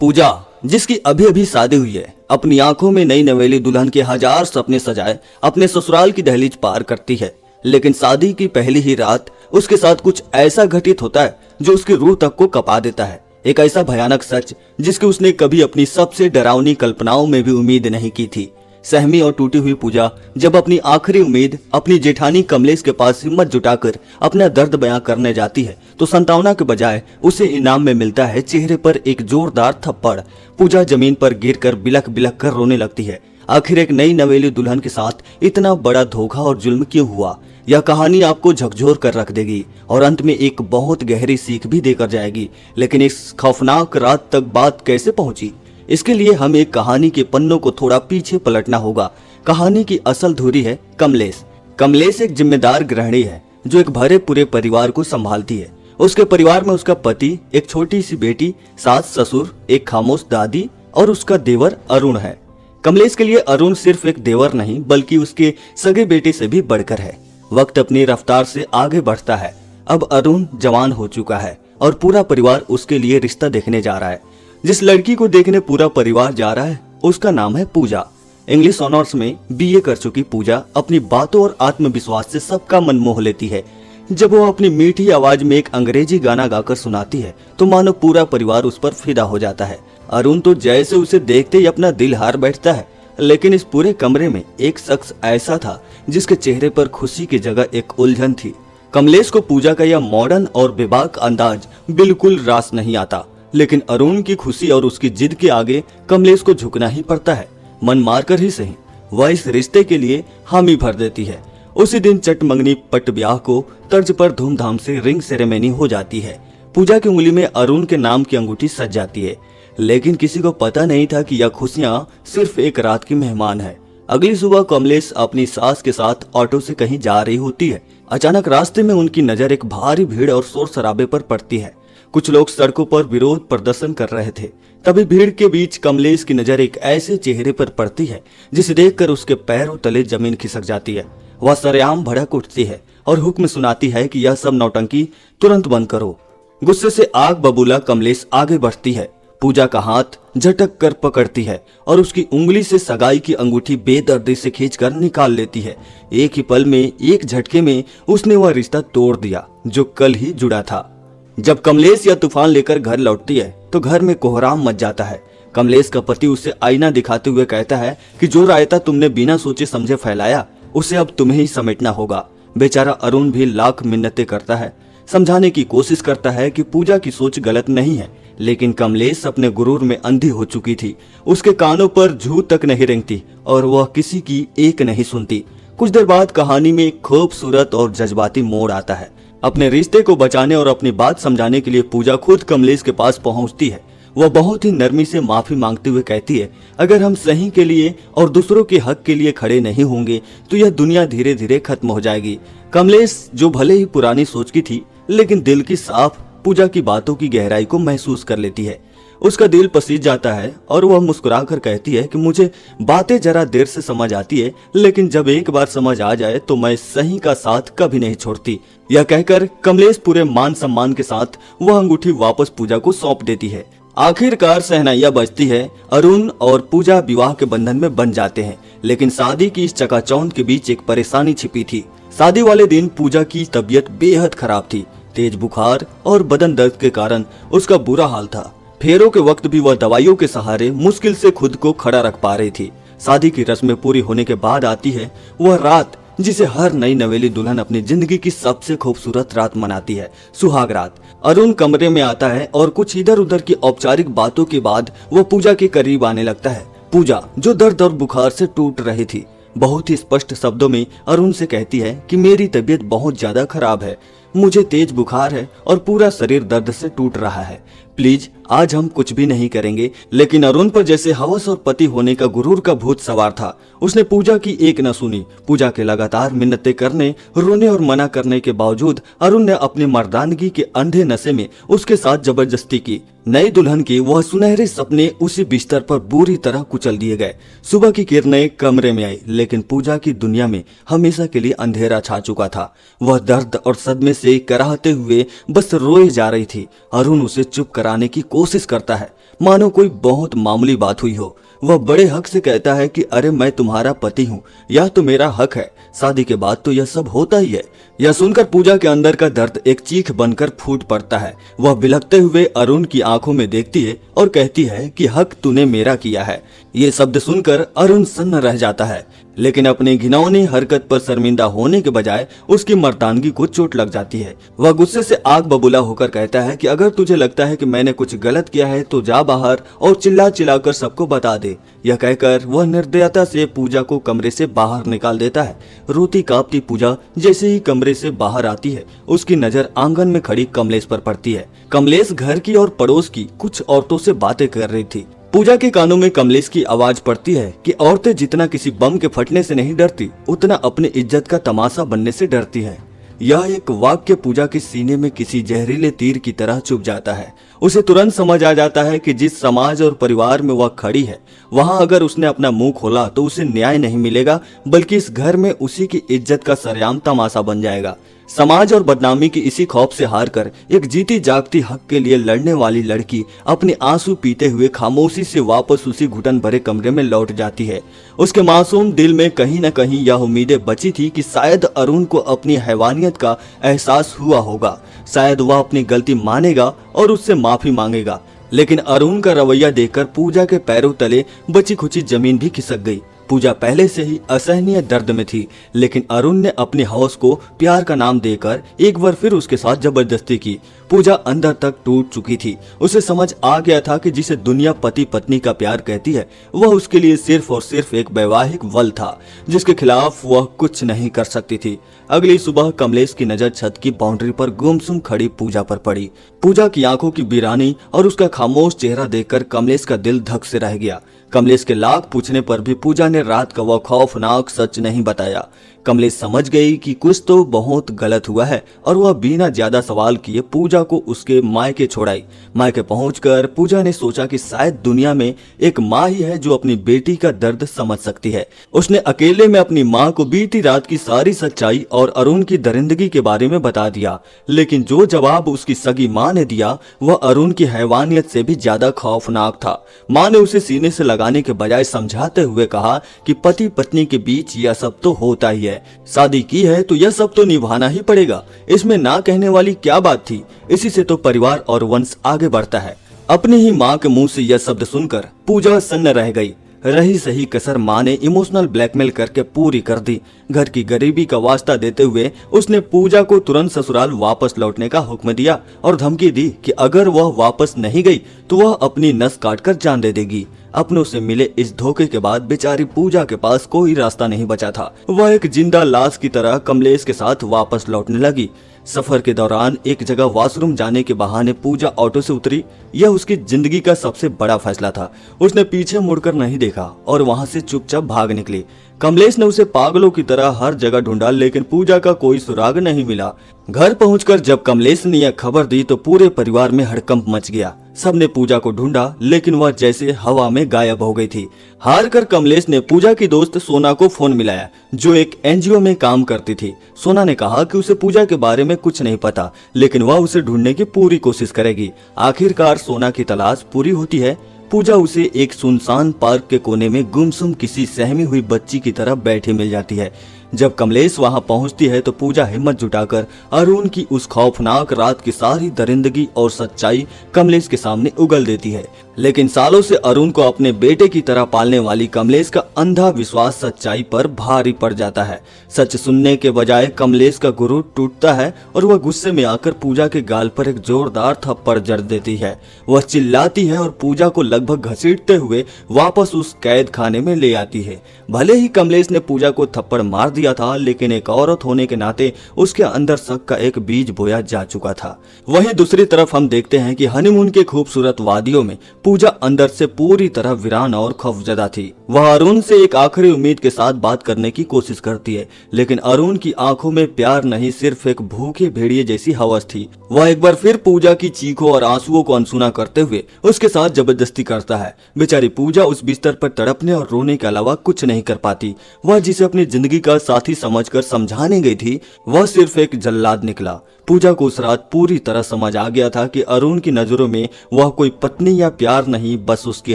पूजा, जिसकी अभी अभी शादी हुई है, अपनी आंखों में नई नवेली दुल्हन के हजार सपने सजाए अपने ससुराल की दहलीज पार करती है। लेकिन शादी की पहली ही रात उसके साथ कुछ ऐसा घटित होता है जो उसकी रूह तक को कपा देता है। एक ऐसा भयानक सच जिसकी उसने कभी अपनी सबसे डरावनी कल्पनाओं में भी उम्मीद नहीं की थी। सहमी और टूटी हुई पूजा जब अपनी आखिरी उम्मीद अपनी जेठानी कमलेश के पास हिम्मत जुटाकर अपना दर्द बयां करने जाती है तो संतावना के बजाय उसे इनाम में मिलता है चेहरे पर एक जोरदार थप्पड़। पूजा जमीन पर गिरकर बिलख बिलख कर रोने लगती है। आखिर एक नई नवेली दुल्हन के साथ इतना बड़ा धोखा और जुल्म क्यों हुआ? यह कहानी आपको झकझोर कर रख देगी और अंत में एक बहुत गहरी सीख भी देकर जाएगी। लेकिन इस खौफनाक रात तक बात कैसे पहुंची, इसके लिए हमें कहानी के पन्नों को थोड़ा पीछे पलटना होगा। कहानी की असल धुरी है कमलेश। कमलेश एक जिम्मेदार गृहिणी है जो एक भरे पूरे परिवार को संभालती है। उसके परिवार में उसका पति, एक छोटी सी बेटी, सास ससुर, एक खामोश दादी और उसका देवर अरुण है। कमलेश के लिए अरुण सिर्फ एक देवर नहीं बल्कि उसके सगे बेटे से भी बढ़कर है। वक्त अपनी रफ्तार से आगे बढ़ता है। अब अरुण जवान हो चुका है और पूरा परिवार उसके लिए रिश्ता देखने जा रहा है। जिस लड़की को देखने पूरा परिवार जा रहा है उसका नाम है पूजा। इंग्लिश ऑनर्स में बीए कर चुकी पूजा अपनी बातों और आत्मविश्वास से सबका मन मोह लेती है। जब वो अपनी मीठी आवाज में एक अंग्रेजी गाना गाकर सुनाती है तो मानो पूरा परिवार उस पर फिदा हो जाता है। अरुण तो जैसे उसे देखते ही अपना दिल हार बैठता है। लेकिन इस पूरे कमरे में एक शख्स ऐसा था जिसके चेहरे पर खुशी की जगह एक उलझन थी। कमलेश को पूजा का यह मॉडर्न और बेबाक अंदाज बिल्कुल रास नहीं आता, लेकिन अरुण की खुशी और उसकी जिद के आगे कमलेश को झुकना ही पड़ता है। मन मारकर ही सही, वह इस रिश्ते के लिए हामी भर देती है। उसी दिन चटमंगनी पट ब्याह को तर्ज पर धूमधाम से रिंग सेरेमनी हो जाती है। पूजा की उंगली में अरुण के नाम की अंगूठी सज जाती है। लेकिन किसी को पता नहीं था कि यह खुशियां सिर्फ एक रात की मेहमान है। अगली सुबह कमलेश अपनी सास के साथ ऑटो से कहीं जा रही होती है। अचानक रास्ते में उनकी नजर एक भारी भीड़ और शोर शराबे पर पड़ती है। कुछ लोग सड़कों पर विरोध प्रदर्शन कर रहे थे। तभी भीड़ के बीच कमलेश की नजर एक ऐसे चेहरे पर पड़ती है जिसे देखकर उसके पैरों तले जमीन खिसक जाती है। वह सरेआम भड़क उठती है और हुक्म सुनाती है कि यह सब नौटंकी तुरंत बंद करो। गुस्से से आग बबूला कमलेश आगे बढ़ती है। पूजा का हाथ झटक कर पकड़ती है और उसकी उंगली से सगाई की अंगूठी बेदर्दी से खींचकर निकाल लेती है। एक ही पल में, एक झटके में उसने वह रिश्ता तोड़ दिया जो कल ही जुड़ा था। जब कमलेश यह तूफान लेकर घर लौटती है तो घर में कोहराम मच जाता है। कमलेश का पति उसे आईना दिखाते हुए कहता है कि जो रायता तुमने बिना सोचे समझे फैलाया उसे अब तुम्हें ही समेटना होगा। बेचारा अरुण भी लाख मिन्नतें करता है, समझाने की कोशिश करता है कि पूजा की सोच गलत नहीं है, लेकिन कमलेश अपने गुरूर में अंधी हो चुकी थी। उसके कानों पर जू तक नहीं रेंगती और वह किसी की एक नहीं सुनती। कुछ देर बाद कहानी में एक खूबसूरत और जज्बाती मोड़ आता है। अपने रिश्ते को बचाने और अपनी बात समझाने के लिए पूजा खुद कमलेश के पास पहुंचती है। वह बहुत ही नरमी से माफी मांगते हुए कहती है, अगर हम सही के लिए और दूसरों के हक के लिए खड़े नहीं होंगे तो यह दुनिया धीरे धीरे खत्म हो जाएगी। कमलेश जो भले ही पुरानी सोच की थी लेकिन दिल की साफ पूजा की बातों की गहराई को महसूस कर लेती है। उसका दिल पसीज जाता है और वह मुस्कुराकर कहती है कि मुझे बातें जरा देर से समझ आती है, लेकिन जब एक बार समझ आ जाए तो मैं सही का साथ कभी नहीं छोड़ती। यह कहकर कमलेश पूरे मान सम्मान के साथ वह अंगूठी वापस पूजा को सौंप देती है। आखिरकार सहनाइयां बजती है। अरुण और पूजा विवाह के बंधन में बन जाते हैं। लेकिन शादी की इस चकाचौंध के बीच एक परेशानी छिपी थी। शादी वाले दिन पूजा की तबीयत बेहद खराब थी। तेज बुखार और बदन दर्द के कारण उसका बुरा हाल था। फेरों के वक्त भी वह दवाइयों के सहारे मुश्किल से खुद को खड़ा रख पा रही थी। शादी की रस्में पूरी होने के बाद आती है वह रात जिसे हर नई नवेली दुल्हन अपनी जिंदगी की सबसे खूबसूरत रात मनाती है, सुहाग रात। अरुण कमरे में आता है और कुछ इधर उधर की औपचारिक बातों के बाद वह पूजा के करीब आने लगता है। पूजा जो दर्द और बुखार से टूट रही थी बहुत ही स्पष्ट शब्दों में अरुण से कहती है कि मेरी तबीयत बहुत ज्यादा खराब है, मुझे तेज बुखार है और पूरा शरीर दर्द से टूट रहा है। प्लीज आज हम कुछ भी नहीं करेंगे। लेकिन अरुण पर जैसे हवस और पति होने का गुरूर का भूत सवार था। उसने पूजा की एक न सुनी। पूजा के लगातार मिन्नतें करने, रोने और मना करने के बावजूद अरुण ने अपनी मर्दानगी के अंधे नशे में उसके साथ जबरदस्ती की। नई दुल्हन के वह सुनहरे सपने उसी बिस्तर पर बुरी तरह कुचल दिए गए। सुबह की किरणें कमरे में आई, लेकिन पूजा की दुनिया में हमेशा के लिए अंधेरा छा चुका था। वह दर्द और सदमे से कराहते हुए बस रोए जा रही थी। अरुण उसे चुप कराने की कोशिश करता है मानो कोई बहुत मामूली बात हुई हो। वह बड़े हक से कहता है कि अरे मैं तुम्हारा पति हूँ, यह तो मेरा हक है, शादी के बाद तो यह सब होता ही है। यह सुनकर पूजा के अंदर का दर्द एक चीख बनकर फूट पड़ता है। वह बिलखते हुए अरुण की आंखों में देखती है और कहती है कि हक तूने मेरा किया है। ये शब्द सुनकर अरुण सन्न रह जाता है, लेकिन अपनी घिनौनी हरकत पर शर्मिंदा होने के बजाय उसकी मर्दानगी को चोट लग जाती है। वह गुस्से से आग बबूला होकर कहता है कि अगर तुझे लगता है कि मैंने कुछ गलत किया है तो जा बाहर और चिल्ला चिल्लाकर सबको बता दे। यह कहकर वह निर्दयता से पूजा को कमरे से बाहर निकाल देता है। रोती कांपती पूजा जैसे ही कमरे से बाहर आती है, उसकी नजर आंगन में खड़ी कमलेश पर पड़ती है। कमलेश घर की और पड़ोस की कुछ औरतों से बातें कर रही थी। पूजा के कानों में कमलेश की आवाज पड़ती है कि औरतें जितना किसी बम के फटने से नहीं डरती, उतना अपनी इज्जत का तमाशा बनने से डरती हैं। यह एक वाक्य पूजा के सीने में किसी जहरीले तीर की तरह चुभ जाता है। उसे तुरंत समझ आ जाता है कि जिस समाज और परिवार में वह खड़ी है, वहां अगर उसने अपना मुंह खोला तो उसे न्याय नहीं मिलेगा, बल्कि इस घर में उसी की इज्जत का सरेआम तमाशा बन जाएगा। समाज और बदनामी की इसी खौफ से हारकर एक जीती जागती हक के लिए लड़ने वाली लड़की अपने आंसू पीते हुए खामोशी से वापस उसी घुटन भरे कमरे में लौट जाती है। उसके मासूम दिल में कहीं न कहीं यह उम्मीदें बची थी कि शायद अरुण को अपनी हैवानियत का एहसास हुआ होगा, शायद वह अपनी गलती मानेगा और उससे माफी मांगेगा। लेकिन अरुण का रवैया देखकर पूजा के पैरों तले बची खुची जमीन भी खिसक गई। पूजा पहले से ही असहनीय दर्द में थी, लेकिन अरुण ने अपने हौस को प्यार का नाम देकर एक बार फिर उसके साथ जबरदस्ती की। पूजा अंदर तक टूट चुकी थी। उसे समझ आ गया था कि जिसे दुनिया पति पत्नी का प्यार कहती है, वह उसके लिए सिर्फ और सिर्फ एक वैवाहिक बल था, जिसके खिलाफ वह कुछ नहीं कर सकती थी। अगली सुबह कमलेश की नजर छत की बाउंड्री पर गुमसुम खड़ी पूजा पर पड़ी। पूजा की आंखों की वीरानी और उसका खामोश चेहरा देखकर कमलेश का दिल धक से रह गया। कमलेश के लाख पूछने पर भी पूजा ने रात का वह खौफनाक सच नहीं बताया। कमलेश समझ गई कि कुछ तो बहुत गलत हुआ है और वह बिना ज्यादा सवाल किए पूजा को उसके मायके छोड़ाई। मायके पहुंचकर पूजा ने सोचा कि शायद दुनिया में एक माँ ही है जो अपनी बेटी का दर्द समझ सकती है। उसने अकेले में अपनी माँ को बीती रात की सारी सच्चाई और अरुण की दरिंदगी के बारे में बता दिया, लेकिन जो जवाब उसकी सगी माँ ने दिया वह अरुण की हैवानियत से भी ज्यादा खौफनाक था। माँ ने उसे सीने से लगाने के बजाय समझाते हुए कहा कि पति पत्नी के बीच यह सब तो होता ही है, शादी की है तो यह सब तो निभाना ही पड़ेगा, इसमें ना कहने वाली क्या बात थी, इसी से तो परिवार और वंश आगे बढ़ता है। अपनी ही माँ के मुंह से यह शब्द सुनकर पूजा सन्न रह गई। रही सही कसर माँ ने इमोशनल ब्लैकमेल करके पूरी कर दी। घर की गरीबी का वास्ता देते हुए उसने पूजा को तुरंत ससुराल वापस लौटने का हुक्म दिया और धमकी दी कि अगर वह वापस नहीं गई तो वह अपनी नस काटकर जान दे देगी। अपनों से मिले इस धोखे के बाद बेचारी पूजा के पास कोई रास्ता नहीं बचा था। वह एक जिंदा लाश की तरह कमलेश के साथ वापस लौटने लगी। सफर के दौरान एक जगह वॉशरूम जाने के बहाने पूजा ऑटो से उतरी। यह उसकी जिंदगी का सबसे बड़ा फैसला था। उसने पीछे मुड़कर नहीं देखा और वहां से चुपचाप भाग निकली। कमलेश ने उसे पागलों की तरह हर जगह ढूंढा, लेकिन पूजा का कोई सुराग नहीं मिला। घर पहुंचकर जब कमलेश ने यह खबर दी तो पूरे परिवार में हड़कंप मच गया। सबने पूजा को ढूंढा, लेकिन वह जैसे हवा में गायब हो गई थी। हार कर कमलेश ने पूजा की दोस्त सोना को फोन मिलाया, जो एक एनजीओ में काम करती थी। सोना ने कहा कि उसे पूजा के बारे में कुछ नहीं पता, लेकिन वह उसे ढूंढने की पूरी कोशिश करेगी। आखिरकार सोना की तलाश पूरी होती है। पूजा उसे एक सुनसान पार्क के कोने में गुमसुम किसी सहमी हुई बच्ची की तरह बैठी मिल जाती है। जब कमलेश वहां पहुंचती है तो पूजा हिम्मत जुटाकर अरुण की उस खौफनाक रात की सारी दरिंदगी और सच्चाई कमलेश के सामने उगल देती है। लेकिन सालों से अरुण को अपने बेटे की तरह पालने वाली कमलेश का अंधा विश्वास सच्चाई पर भारी पड़ जाता है। सच सुनने के बजाय कमलेश का गुरूर टूटता है और वह गुस्से में आकर पूजा के गाल पर एक जोरदार थप्पड़ जड़ देती है। वह चिल्लाती है और पूजा को लगभग घसीटते हुए वापस उस कैद खाने में ले आती है। भले ही कमलेश ने पूजा को थप्पड़ मार दिया था, लेकिन एक औरत होने के नाते उसके अंदर शक का एक बीज बोया जा चुका था। वहीं दूसरी तरफ हम देखते हैं कि हनीमून के खूबसूरत वादियों में पूजा अंदर से पूरी तरह वीरान और खौफजदा थी। वह अरुण से एक आखिरी उम्मीद के साथ बात करने की कोशिश करती है, लेकिन अरुण की आंखों में प्यार नहीं, सिर्फ एक भूखे भेड़िए जैसी हवस थी। वह एक बार फिर पूजा की चीखों और आंसुओं को अनसुना करते हुए उसके साथ जबरदस्ती करता है। बेचारी पूजा उस बिस्तर पर तड़पने और रोने के अलावा कुछ नहीं कर पाती। वह जिसे अपनी जिंदगी का साथी समझकर समझाने गई थी, वह सिर्फ एक जल्लाद निकला। पूजा को उस रात पूरी तरह समझ आ गया था कि अरुण की नजरों में वह कोई पत्नी या प्यार नहीं, बस उसकी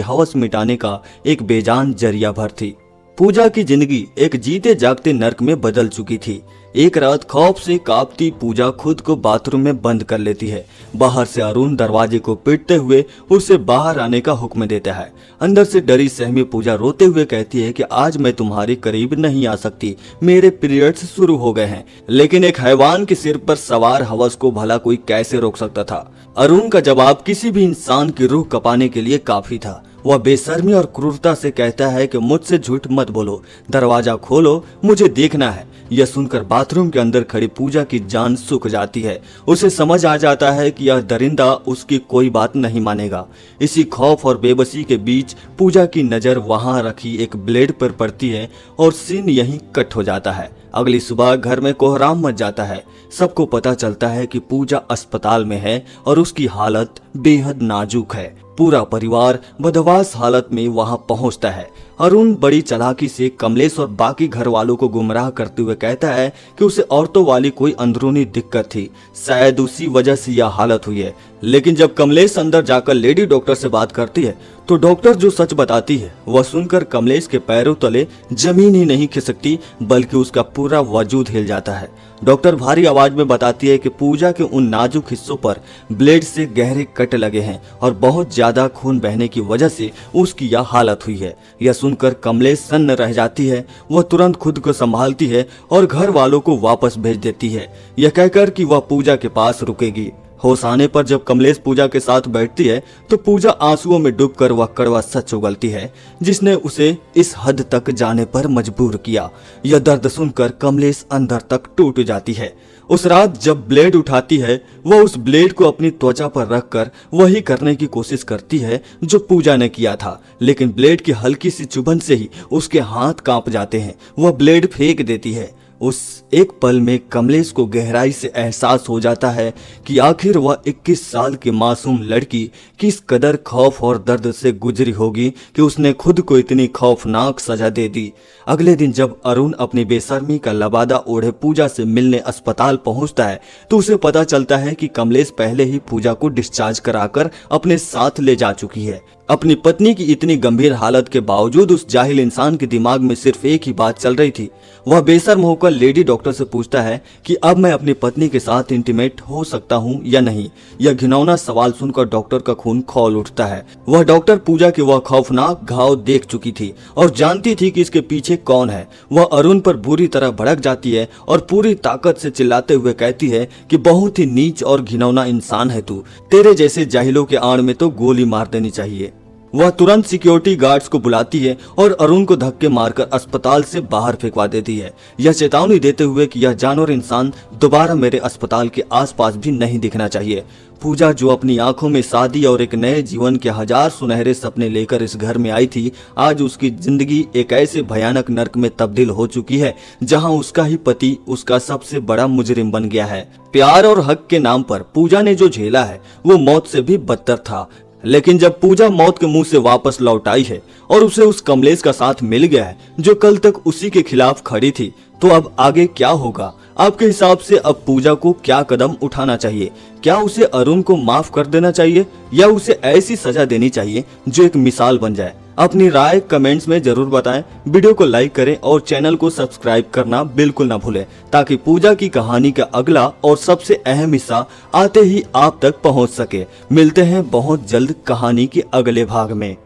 हवस मिटाने का एक बेजान जरिया भर थी। पूजा की जिंदगी एक जीते जागते नर्क में बदल चुकी थी। एक रात खौफ से कांपती पूजा खुद को बाथरूम में बंद कर लेती है। बाहर से अरुण दरवाजे को पीटते हुए उसे बाहर आने का हुक्म देता है। अंदर से डरी सहमी पूजा रोते हुए कहती है कि आज मैं तुम्हारे करीब नहीं आ सकती, मेरे पीरियड्स शुरू हो गए हैं। लेकिन एक हैवान के सिर पर सवार हवस को भला कोई कैसे रोक सकता था। अरुण का जवाब किसी भी इंसान की रूह कपाने के लिए काफी था। वह बेशर्मी और क्रूरता से कहता है कि मुझसे झूठ मत बोलो, दरवाजा खोलो, मुझे देखना है। यह सुनकर बाथरूम के अंदर खड़ी पूजा की जान सूख जाती है। उसे समझ आ जाता है कि यह दरिंदा उसकी कोई बात नहीं मानेगा। इसी खौफ और बेबसी के बीच पूजा की नजर वहां रखी एक ब्लेड पर पड़ती है और सीन यहीं कट हो जाता है। अगली सुबह घर में कोहराम मच जाता है। सबको पता चलता है कि पूजा अस्पताल में है और उसकी हालत बेहद नाजुक है। पूरा परिवार बदहवास हालत में वहां पहुंचता है। अरुण बड़ी चालाकी से कमलेश और बाकी घर वालों को गुमराह करते हुए कहता है कि उसे औरतों वाली कोई अंदरूनी दिक्कत थी, शायद उसी वजह से यह हालत हुई है। लेकिन जब कमलेश अंदर जाकर लेडी डॉक्टर से बात करती है तो डॉक्टर जो सच बताती है वह सुनकर कमलेश के पैरों तले जमीन ही नहीं खिसकती, बल्कि उसका पूरा वजूद हिल जाता है। डॉक्टर भारी आवाज में बताती है कि पूजा के उन नाजुक हिस्सों पर ब्लेड से गहरे कट लगे हैं और बहुत ज्यादा खून बहने की वजह से उसकी यह हालत हुई है। यह सुनकर कमलेश सन्न रह जाती है। वह तुरंत खुद को संभालती है और घर वालों को वापस भेज देती है, यह कहकर कि वह पूजा के पास रुकेगी। होश आने पर जब कमलेश पूजा के साथ बैठती है तो पूजा आंसुओं में डूबकर वह कड़वा सच उगलती है जिसने उसे इस हद तक जाने पर मजबूर किया। यह दर्द सुनकर कमलेश अंदर तक टूट जाती है। उस रात जब ब्लेड उठाती है वह उस ब्लेड को अपनी त्वचा पर रखकर वही करने की कोशिश करती है जो पूजा ने किया था, लेकिन ब्लेड की हल्की सी चुभन से ही उसके हाथ कांप जाते हैं। वह ब्लेड फेंक देती है। उस एक पल में कमलेश को गहराई से एहसास हो जाता है कि आखिर वह 21 साल की मासूम लड़की किस कदर खौफ और दर्द से गुजरी होगी कि उसने खुद को इतनी खौफनाक सजा दे दी। अगले दिन जब अरुण अपनी बेशर्मी का लबादा ओढ़े पूजा से मिलने अस्पताल पहुंचता है तो उसे पता चलता है कि कमलेश पहले ही पूजा को डिस्चार्ज कराकर अपने साथ ले जा चुकी है। अपनी पत्नी की इतनी गंभीर हालत के बावजूद उस जाहिल इंसान के दिमाग में सिर्फ एक ही बात चल रही थी। वह बेशर्म होकर लेडी डॉक्टर से पूछता है कि अब मैं अपनी पत्नी के साथ इंटीमेट हो सकता हूं या नहीं। यह घिनौना सवाल सुनकर डॉक्टर का खून खौल उठता है। वह डॉक्टर पूजा के वह खौफनाक घाव देख चुकी थी और जानती थी कि इसके पीछे कौन है। वह अरुण पर बुरी तरह भड़क जाती है और पूरी ताकत से चिल्लाते हुए कहती है कि बहुत ही नीच और घिनौना इंसान है तू, तेरे जैसे जाहिलों के आड़ में तो गोली मार देनी चाहिए। वह तुरंत सिक्योरिटी गार्ड्स को बुलाती है और अरुण को धक्के मारकर अस्पताल से बाहर फेंकवा देती है, यह चेतावनी देते हुए कि यह जानवर इंसान दोबारा मेरे अस्पताल के आसपास भी नहीं दिखना चाहिए। पूजा जो अपनी आंखों में शादी और एक नए जीवन के हजार सुनहरे सपने लेकर इस घर में आई थी, आज उसकी जिंदगी एक ऐसे भयानक नर्क में तब्दील हो चुकी है जहां उसका ही पति उसका सबसे बड़ा मुजरिम बन गया है। प्यार और हक के नाम पर पूजा ने जो झेला है वो मौत से भी बदतर था। लेकिन जब पूजा मौत के मुंह से वापस लौट आई है और उसे उस कमलेश का साथ मिल गया है जो कल तक उसी के खिलाफ खड़ी थी, तो अब आगे क्या होगा? आपके हिसाब से अब पूजा को क्या कदम उठाना चाहिए? क्या उसे अरुण को माफ कर देना चाहिए या उसे ऐसी सजा देनी चाहिए जो एक मिसाल बन जाए? अपनी राय कमेंट्स में जरूर बताएं। वीडियो को लाइक करें और चैनल को सब्सक्राइब करना बिल्कुल ना भूलें ताकि पूजा की कहानी का अगला और सबसे अहम हिस्सा आते ही आप तक पहुंच सके। मिलते हैं बहुत जल्द कहानी के अगले भाग में।